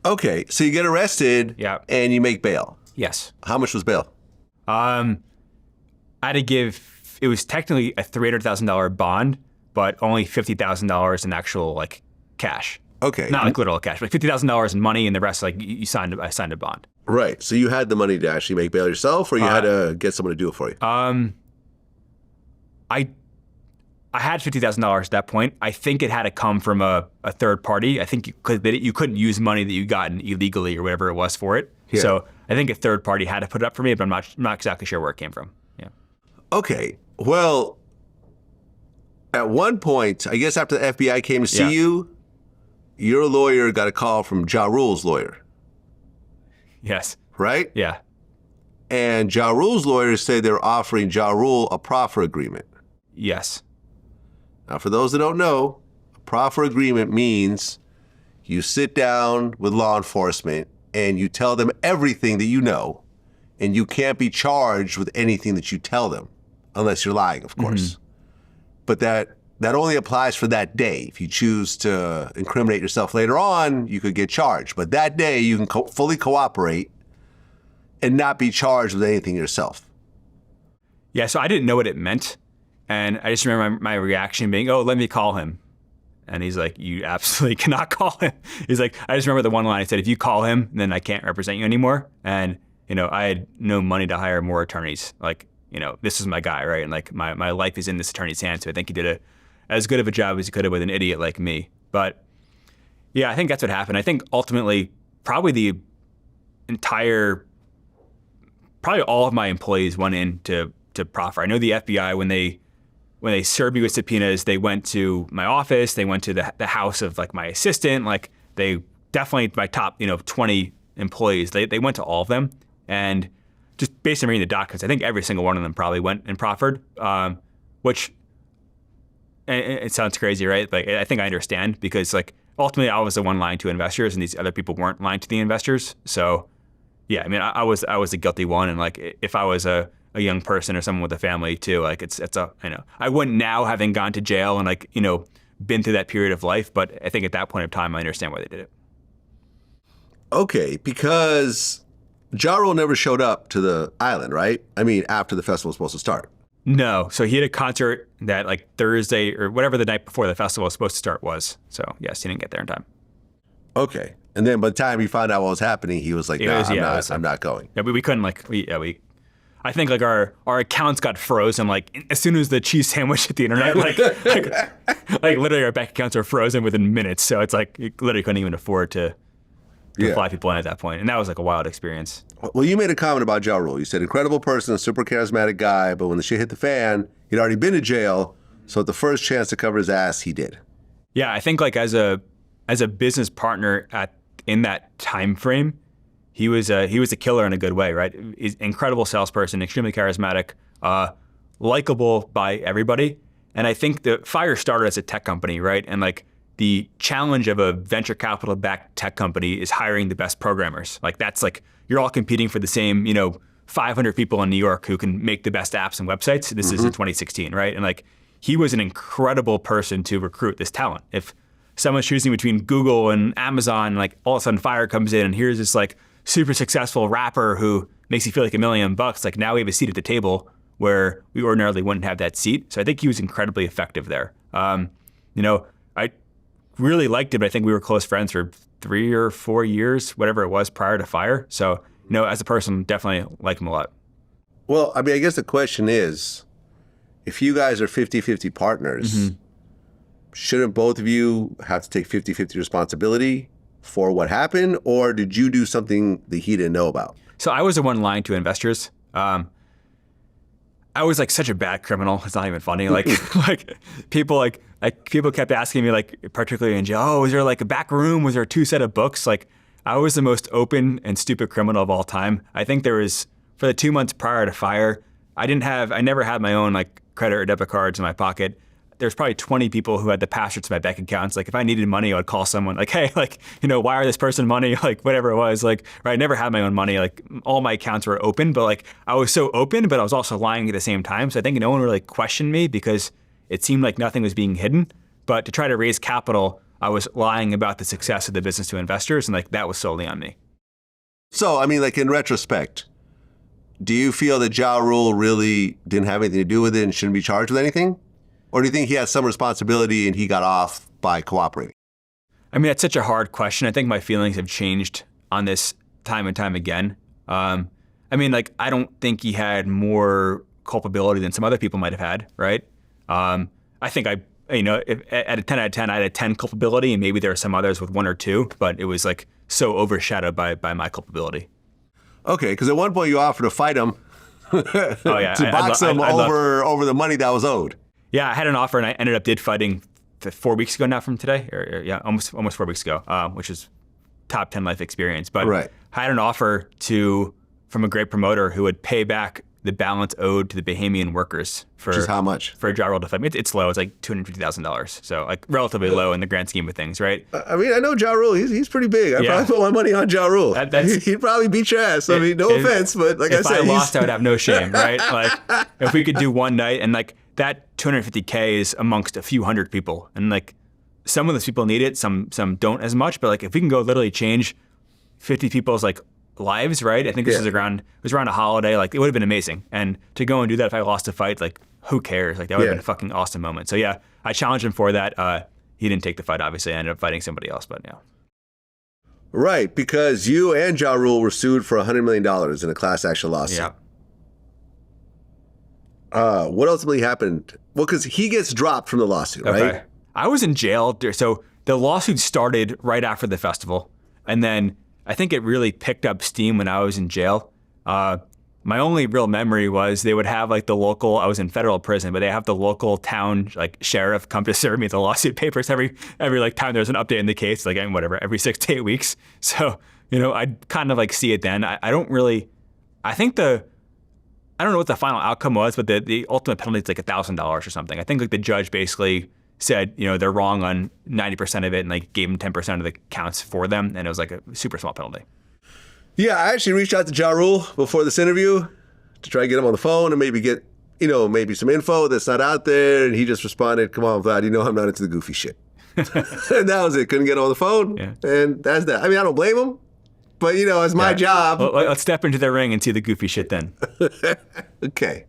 Okay, so you get arrested Yeah. and you make bail. Yes. How much was bail? I had to give, it was technically a $300,000 bond, but only $50,000 in actual like cash. Okay. Not like literal cash, but $50,000 in money, and the rest, like I signed a bond. Right. So you had the money to actually make bail yourself, or you had to get someone to do it for you? I had $50,000 at that point. I think it had to come from a third party. I think you couldn't use money that you gotten illegally or whatever it was for it. Yeah. So I think a third party had to put it up for me, but I'm not exactly sure where it came from. Yeah. Okay. Well, at one point, I guess after the FBI came to see you, your lawyer got a call from Ja Rule's lawyer. Yes. Right? Yeah. And Ja Rule's lawyers say they were offering Ja Rule a proffer agreement. Yes. Now, for those that don't know, a proffer agreement means you sit down with law enforcement and you tell them everything that you know, and you can't be charged with anything that you tell them, unless you're lying, of course. But that only applies for that day. If you choose to incriminate yourself later on, you could get charged. But that day, you can fully cooperate and not be charged with anything yourself. Yeah, so I didn't know what it meant. And I just remember my reaction being, oh, let me call him. And he's like, you absolutely cannot call him. He's like, I just remember the one line. He said, if you call him, then I can't represent you anymore. And, I had no money to hire more attorneys. Like, this is my guy, right? And like my life is in this attorney's hands. So I think he did as good of a job as he could have with an idiot like me. But yeah, I think that's what happened. I think ultimately probably probably all of my employees went in to proffer. I know the FBI, when they served me with subpoenas, they went to my office, they went to the house of like my assistant, like they definitely, my top, 20 employees, they went to all of them. And just based on reading the documents, I think every single one of them probably went and proffered, which it sounds crazy, right? But I think I understand, because like ultimately I was the one lying to investors and these other people weren't lying to the investors. So yeah, I mean, I was the guilty one. And like, if I was a young person or someone with a family too, like I wouldn't now, having gone to jail and like, been through that period of life. But I think at that point of time, I understand why they did it. Okay, because Ja Rule never showed up to the island, right? I mean, after the festival was supposed to start. No, so he had a concert that like Thursday or whatever the night before the festival was supposed to start was. So yes, he didn't get there in time. Okay, and then by the time he found out what was happening, he was like, I'm not going. Yeah, we couldn't I think like our accounts got frozen like as soon as the cheese sandwich hit the internet. Like literally our bank accounts are frozen within minutes. So it's like you literally couldn't even afford to fly people in at that point. And that was like a wild experience. Well, you made a comment about Ja Rule. You said incredible person, a super charismatic guy, but when the shit hit the fan, he'd already been to jail. So at the first chance to cover his ass, he did. Yeah, I think like as a business partner in that time frame, he was a killer in a good way, right? He's an incredible salesperson, extremely charismatic, likable by everybody. And I think the Fyre started as a tech company, right? And like the challenge of a venture capital backed tech company is hiring the best programmers. Like that's like, you're all competing for the same, 500 people in New York who can make the best apps and websites. This is in 2016, right? And like, he was an incredible person to recruit this talent. If someone's choosing between Google and Amazon, like all of a sudden Fyre comes in and here's this like super successful rapper who makes you feel like $1 million, like now we have a seat at the table where we ordinarily wouldn't have that seat. So I think he was incredibly effective there. I really liked him. I think we were close friends for 3 or 4 years, whatever it was prior to Fyre. So, as a person, definitely like him a lot. Well, I mean, I guess the question is, if you guys are 50-50 partners, shouldn't both of you have to take 50-50 responsibility for what happened, or did you do something that he didn't know about? So I was the one lying to investors. I was like such a bad criminal. It's not even funny. Like people kept asking me, like particularly in jail, was there like a back room? Was there 2 sets of books? Like I was the most open and stupid criminal of all time. I think there was, for the 2 months prior to Fyre, I never had my own like credit or debit cards in my pocket. There's probably 20 people who had the passwords to my bank accounts. Like if I needed money, I would call someone like, hey, like, wire this person money, like whatever it was. Like, right, I never had my own money. Like all my accounts were open, but like I was so open, but I was also lying at the same time. So I think no one really questioned me because it seemed like nothing was being hidden. But to try to raise capital, I was lying about the success of the business to investors, and like that was solely on me. So, I mean, like in retrospect, do you feel that Ja Rule really didn't have anything to do with it and shouldn't be charged with anything? Or do you think he has some responsibility and he got off by cooperating? I mean, that's such a hard question. I think my feelings have changed on this time and time again. I mean, like, I don't think he had more culpability than some other people might have had, right? I think at a 10 out of 10, I had a 10 culpability, and maybe there are some others with 1 or 2, but it was like so overshadowed by my culpability. Okay, because at one point you offered to fight him to box him over the money that was owed. Yeah, I had an offer, and I ended up fighting 4 weeks ago now from today, almost 4 weeks ago, which is top 10 life experience. But right. I had an offer from a great promoter who would pay back the balance owed to the Bahamian workers for. Which is how much? For a Ja Rule to fight me. It's low. It's like $250,000. So like relatively low in the grand scheme of things, right? I mean, I know Ja Rule. He's pretty big. I'd probably put my money on Ja Rule. He'd probably beat your ass. I mean, no offense, but like I said, if I lost, I would have no shame, right? Like if we could do one night, and like that $250K is amongst a few hundred people, and like some of those people need it, some don't as much. But like if we can go literally change 50 people's like lives, right? I think this was around a holiday. Like it would have been amazing. And to go and do that if I lost a fight, like who cares? Like that would have been a fucking awesome moment. So yeah, I challenged him for that. He didn't take the fight, obviously. I ended up fighting somebody else, but yeah. Right, because you and Ja Rule were sued for $100 million in a class action lawsuit. Yeah. What ultimately happened? Well, because he gets dropped from the lawsuit, right? I was in jail. So the lawsuit started right after the festival. And then I think it really picked up steam when I was in jail. My only real memory was they would have like I was in federal prison, but they have the local town like sheriff come to serve me the lawsuit papers every like time there's an update in the case, like every 6 to 8 weeks. So, I'd kind of like see it then. I don't know what the final outcome was, but the ultimate penalty is like $1,000 or something. I think like the judge basically said, they're wrong on 90% of it and like gave them 10% of the counts for them. And it was like a super small penalty. Yeah, I actually reached out to Ja Rule before this interview to try to get him on the phone and maybe get, maybe some info that's not out there. And he just responded, come on, Vlad, I'm not into the goofy shit. And that was it. Couldn't get him on the phone. Yeah. And that's that. I mean, I don't blame him, but, it's my job. Well, let's step into the ring and see the goofy shit then. Okay.